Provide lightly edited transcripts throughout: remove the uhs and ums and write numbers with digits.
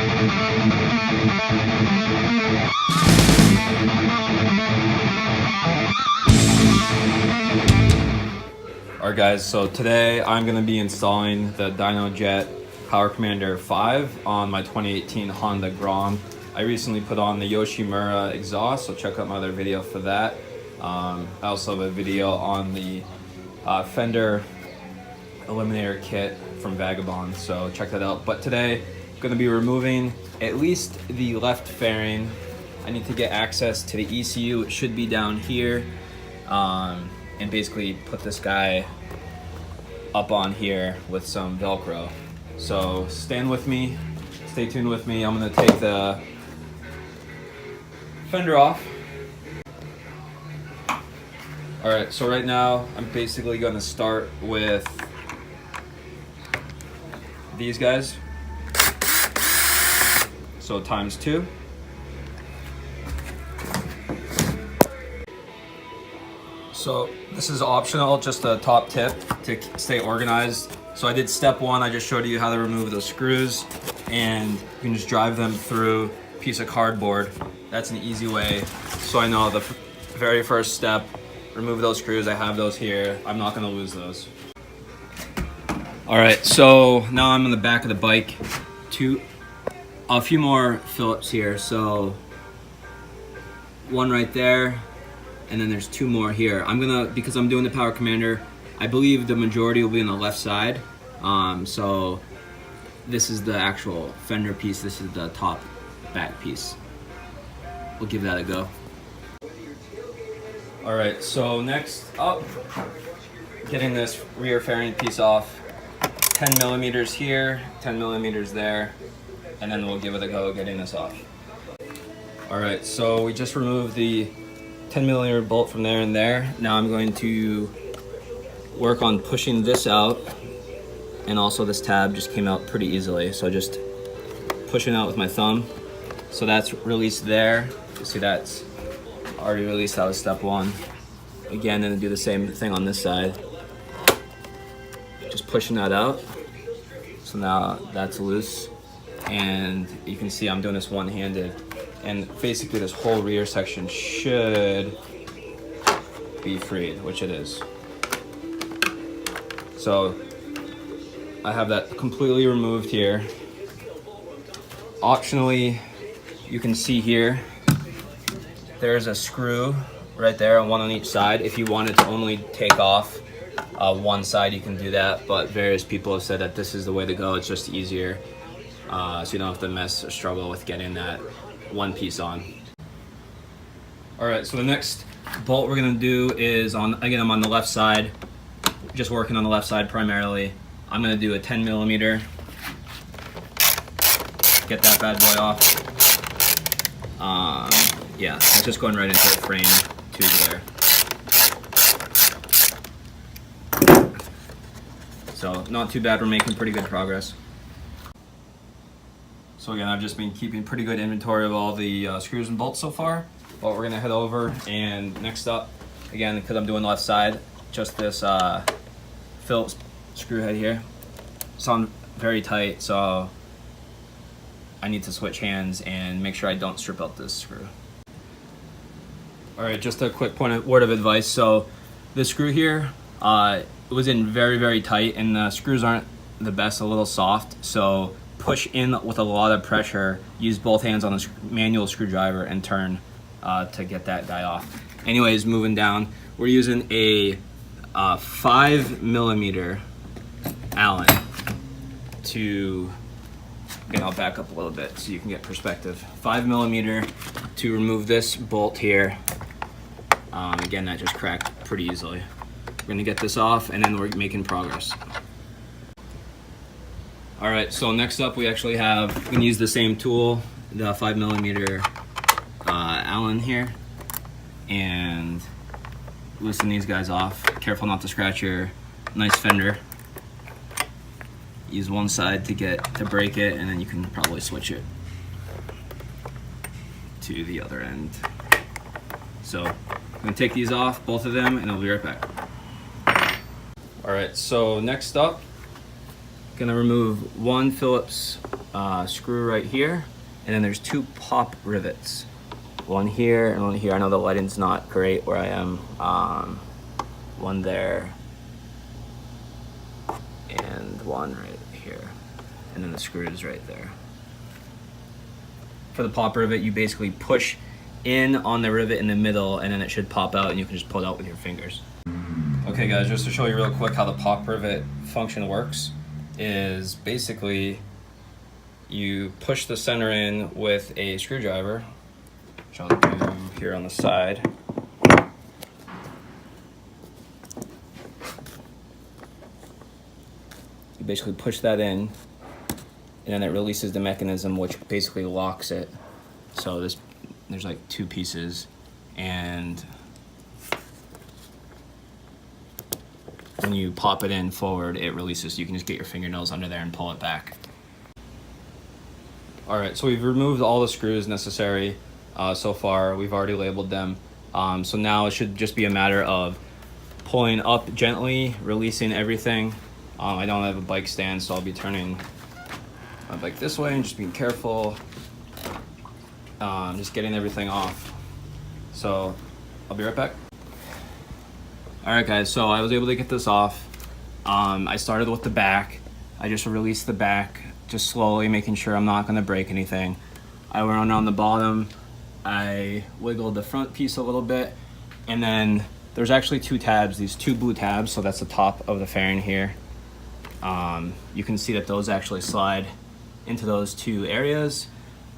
Alright guys, so today I'm going to be installing the Dynojet Power Commander V on my 2018 Honda Grom. I recently put on the Yoshimura exhaust, so check out my other video for that. I also have a video on the fender eliminator kit from Vagabond, so check that out. But today I'm going to be removing at least the left fairing. I need to get access to the ECU. It should be down here. And basically put this guy up on here with some Velcro. So stand with me, stay tuned with me. I'm gonna take the fender off. All right, so right now I'm basically gonna start with these guys. So ×2. So this is optional, just a top tip to stay organized. So I did step 1, I just showed you how to remove those screws, and you can just drive them through a piece of cardboard. That's an easy way. So I know the very first step, remove those screws. I have those here. I'm not gonna lose those. All right, so now I'm on the back of the bike. A few more Phillips here. So one right there. And then there's 2 more here. Because I'm doing the Power Commander, I believe the majority will be on the left side. So this is the actual fender piece. This is the top back piece. We'll give that a go. All right, so next up, getting this rear fairing piece off. 10 millimeters here, 10 millimeters there, and then we'll give it a go getting this off. All right, so we just removed the 10 millimeter bolt from there and there. Now I'm going to work on pushing this out, and also this tab just came out pretty easily, so just pushing out with my thumb. So that's released there. You see that's already released. That was step 1. Again, and do the same thing on this side. Just pushing that out. So now that's loose, and you can see I'm doing this one-handed. And basically this whole rear section should be freed, which it is. So I have that completely removed here. Optionally, you can see here, there's a screw right there, one on each side. If you wanted to only take off one side, you can do that, but various people have said that this is the way to go. It's just easier, so you don't have to mess or struggle with getting that one piece on. All right, so the next bolt we're gonna do is I'm on the left side, just working on the left side primarily. I'm gonna do a 10 millimeter, get that bad boy off. Yeah, it's just going right into the frame tube there. So not too bad, we're making pretty good progress. So again, I've just been keeping pretty good inventory of all the screws and bolts so far, but we're gonna head over, and next up, again, because I'm doing the left side, just this Phillips screw head here. Sound very tight, so I need to switch hands and make sure I don't strip out this screw. All right, just a quick word of advice. So this screw here, it was in very, very tight, and the screws aren't the best, a little soft, so push in with a lot of pressure, use both hands on the manual screwdriver and turn to get that guy off. Anyways, moving down, we're using a 5 millimeter Allen to, again, I'll back up a little bit so you can get perspective. 5 millimeter to remove this bolt here. Again, that just cracked pretty easily. We're gonna get this off, and then we're making progress. All right, so next up we actually have, we can use the same tool, the 5 millimeter Allen here, and loosen these guys off. Careful not to scratch your nice fender. Use one side to break it, and then you can probably switch it to the other end. So I'm gonna take these off, both of them, and I'll be right back. All right, so next up, Gonna remove one Phillips screw right here, and then there's 2 pop rivets. One here and one here. I know the lighting's not great where I am. One there, and one right here, and then the screw is right there. For the pop rivet, you basically push in on the rivet in the middle, and then it should pop out, and you can just pull it out with your fingers. Okay guys, just to show you real quick how the pop rivet function works, is basically you push the center in with a screwdriver, which I'll do here on the side. You basically push that in, and then it releases the mechanism, which basically locks it. So there's like 2 pieces, and when you pop it in forward, it releases. You can just get your fingernails under there and pull it back. All right, so we've removed all the screws necessary so far. We've already labeled them. So now it should just be a matter of pulling up gently, releasing everything. I don't have a bike stand, so I'll be turning my bike this way and just being careful. Just getting everything off. So I'll be right back. All right guys, so I was able to get this off. I started with the back. I just released the back, just slowly making sure I'm not gonna break anything. I went on the bottom, I wiggled the front piece a little bit, and then there's actually 2 tabs, these 2 blue tabs, so that's the top of the fairing here. You can see that those actually slide into those 2 areas.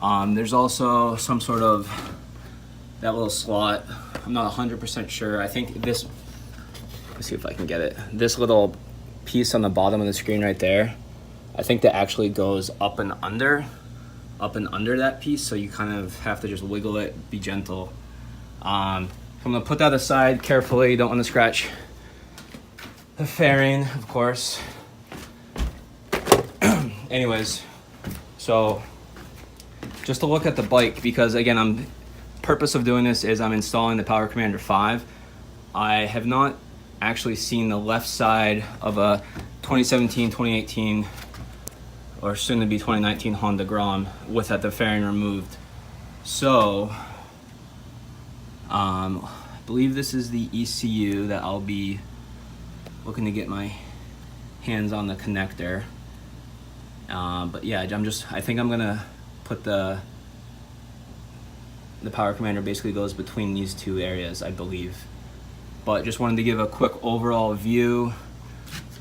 There's also some sort of, that little slot, I'm not 100% sure. I think this, let's see if I can get it. This little piece on the bottom of the screen right there, I think that actually goes up and under that piece, so you kind of have to just wiggle it, be gentle. I'm gonna put that aside carefully. You don't want to scratch the fairing, of course. Anyways, so just to look at the bike, because again, purpose of doing this is I'm installing the Power Commander 5. I have not actually seen the left side of a 2017, 2018, or soon to be 2019 Honda Grom without the fairing removed. So, I believe this is the ECU that I'll be looking to get my hands on the connector. But yeah, I think I'm gonna put the Power Commander basically goes between these 2 areas, I believe. But just wanted to give a quick overall view.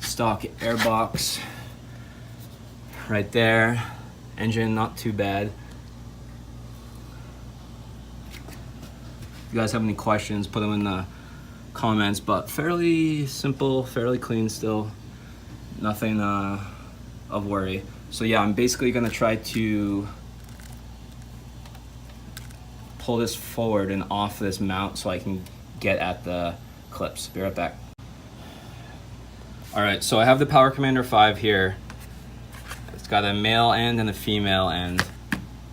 Stock airbox right there. Engine not too bad. If you guys have any questions, put them in the comments, but fairly simple, fairly clean still. Nothing of worry. So yeah, I'm basically gonna try to pull this forward and off this mount so I can get at the clips. Be right back. All right, so I have the Power Commander 5 here. It's got a male end and a female end.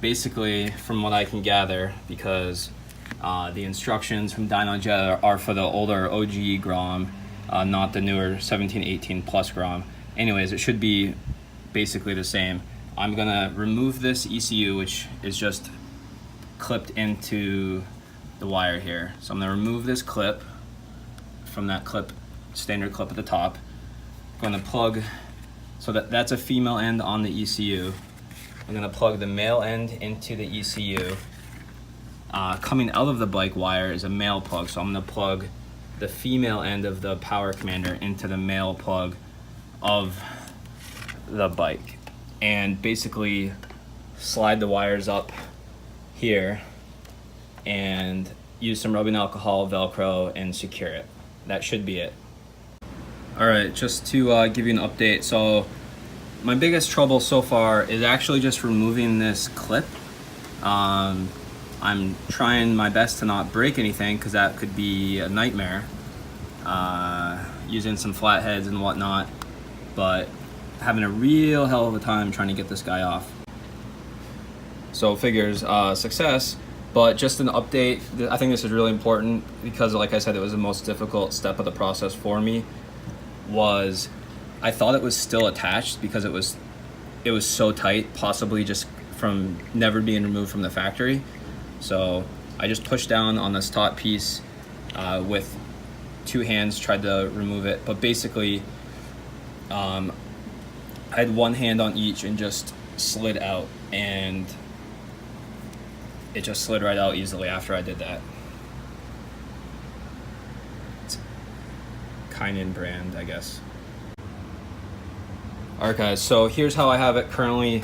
Basically, from what I can gather, because the instructions from Dynojet are for the older OG Grom, not the newer 17, 18 plus Grom. Anyways, it should be basically the same. I'm gonna remove this ECU, which is just clipped into the wire here. So I'm gonna remove this clip from that clip, standard clip at the top. I'm gonna plug, so that's a female end on the ECU. I'm gonna plug the male end into the ECU. Coming out of the bike wire is a male plug, so I'm gonna plug the female end of the Power Commander into the male plug of the bike, and basically slide the wires up here and use some rubbing alcohol, Velcro, and secure it. That should be it. All right, just to give you an update. So my biggest trouble so far is actually just removing this clip. I'm trying my best to not break anything, because that could be a nightmare, using some flatheads and whatnot, but having a real hell of a time trying to get this guy off. So figures, success, but just an update. I think this is really important because, like I said, it was the most difficult step of the process for me, was I thought it was still attached because it was so tight, possibly just from never being removed from the factory. So I just pushed down on this top piece with 2 hands, tried to remove it, but basically I had 1 hand on each and just slid out, and it just slid right out easily after I did that. It's Kynan brand, I guess. Alright guys, so here's how I have it currently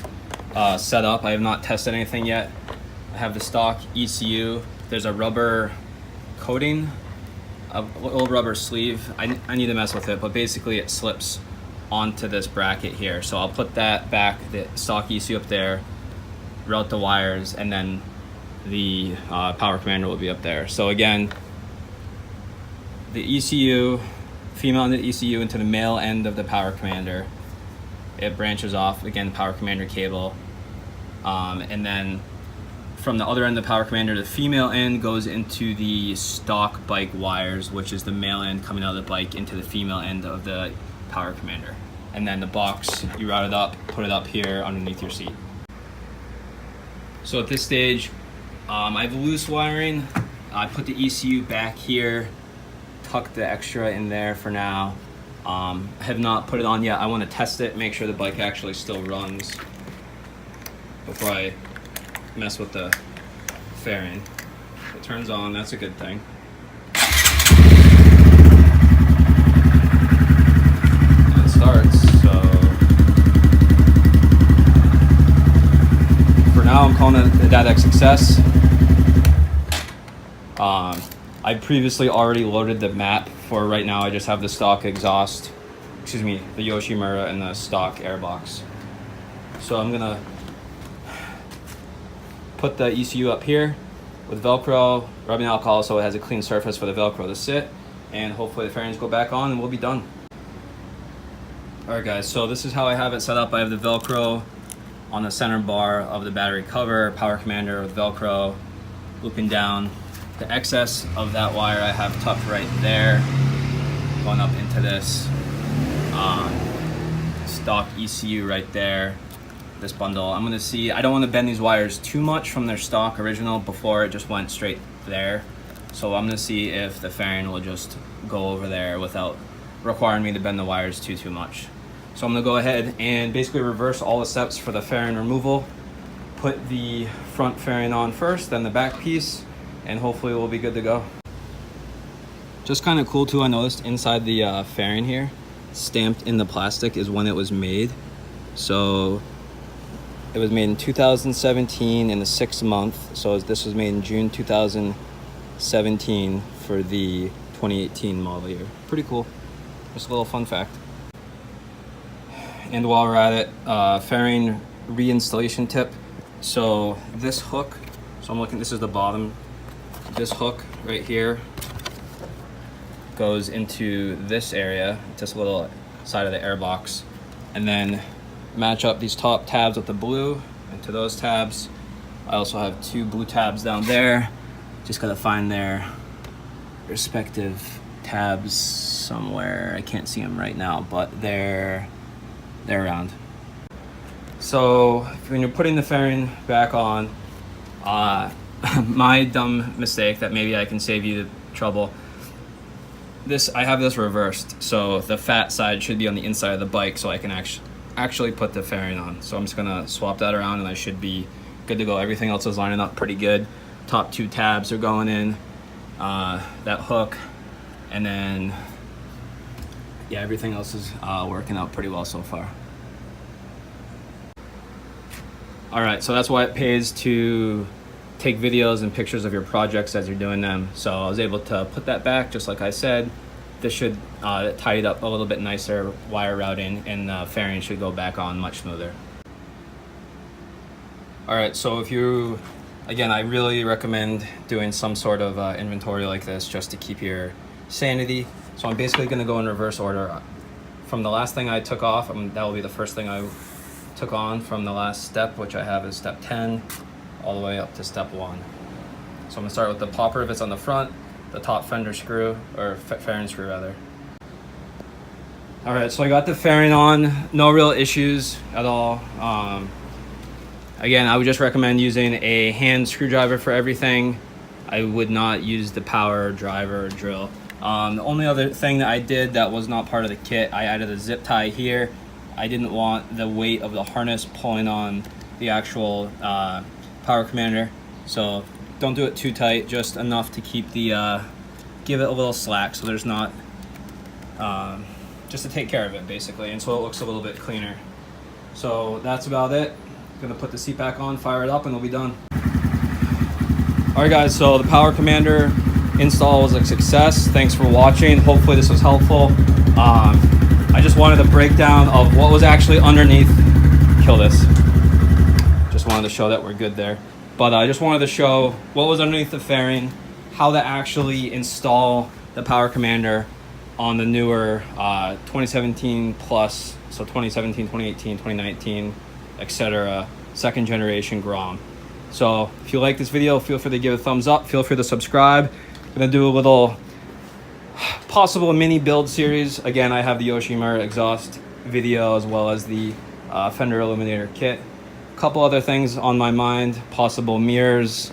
set up. I have not tested anything yet. I have the stock ECU. There's a rubber coating, a little rubber sleeve. I need to mess with it, but basically it slips onto this bracket here. So I'll put that back, the stock ECU up there, route the wires, and then the Power Commander will be up there. So again, the ECU, female end of the ECU into the male end of the Power Commander. It branches off, again, the Power Commander cable. And then from the other end of the Power Commander, the female end goes into the stock bike wires, which is the male end coming out of the bike into the female end of the Power Commander. And then the box, you route it up, put it up here underneath your seat. So at this stage, I have loose wiring. I put the ECU back here, tucked the extra in there for now. I have not put it on yet. I want to test it, make sure the bike actually still runs before I mess with the fairing. It turns on, that's a good thing. And it starts, so for now I'm calling it a DADEX success. I previously already loaded the map. For right now, I just have the stock exhaust, excuse me, the Yoshimura and the stock airbox. So I'm gonna put the ECU up here with Velcro, rubbing alcohol so it has a clean surface for the Velcro to sit, and hopefully the fairings go back on and we'll be done. Alright guys, so this is how I have it set up. I have the Velcro on the center bar of the battery cover, Power Commander with Velcro, looping down. The excess of that wire I have tucked right there, going up into this stock ECU right there, this bundle. I'm gonna see, I don't want to bend these wires too much from their stock original before it just went straight there. So I'm gonna see if the fairing will just go over there without requiring me to bend the wires too much. So I'm gonna go ahead and basically reverse all the steps for the fairing removal. Put the front fairing on first, then the back piece, and hopefully we'll be good to go. Just kind of cool too, I noticed inside the fairing here, stamped in the plastic is when it was made. So it was made in 2017 in the 6th month. So this was made in June 2017 for the 2018 model year. Pretty cool, just a little fun fact. And while we're at it, fairing reinstallation tip. So this hook, so I'm looking, this is the bottom. This hook right here goes into this area, just a little side of the airbox, and then match up these top tabs with the blue into those tabs. I also have 2 blue tabs down there. Just gotta find their respective tabs somewhere. I can't see them right now, but they're around. So when you're putting the fairing back on, my dumb mistake that maybe I can save you the trouble. I have this reversed, so the fat side should be on the inside of the bike, so I can actually put the fairing on. So I'm just gonna swap that around, and I should be good to go. Everything else is lining up pretty good. Top 2 tabs are going in, that hook, and then yeah, everything else is working out pretty well so far. All right, so that's why it pays to take videos and pictures of your projects as you're doing them. So I was able to put that back, just like I said. This should tidy it up a little bit nicer, wire routing, and the fairing should go back on much smoother. All right, so if you, again, I really recommend doing some sort of inventory like this just to keep your sanity. So I'm basically gonna go in reverse order. From the last thing I took off, that will be the first thing I took on from the last step, which I have is step 10. All the way up to step 1. So I'm gonna start with the popper if it's on the front, the top fender screw, or fairing screw rather. All right, so I got the fairing on, no real issues at all. Again, I would just recommend using a hand screwdriver for everything. I would not use the power driver or drill. The only other thing that I did that was not part of the kit, I added a zip tie here. I didn't want the weight of the harness pulling on the actual Power Commander, so don't do it too tight, just enough to keep the give it a little slack so there's not just to take care of it basically, and so it looks a little bit cleaner. So that's about it. I'm gonna put the seat back on, fire it up, and we'll be done. All right guys, so the Power Commander install was a success. Thanks for watching. Hopefully this was helpful. I just wanted a breakdown of what was actually underneath. Kill this. Just wanted to show that we're good there. But I just wanted to show what was underneath the fairing, how to actually install the Power Commander on the newer 2017 plus, so 2017, 2018, 2019, etc. second generation Grom. So if you like this video, feel free to give it a thumbs up. Feel free to subscribe. I'm gonna do a little possible mini build series. Again, I have the Yoshimura exhaust video as well as the fender illuminator kit. A couple other things on my mind, possible mirrors,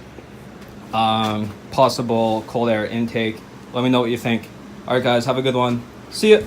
possible cold air intake. Let me know what you think. All right guys, have a good one. See ya.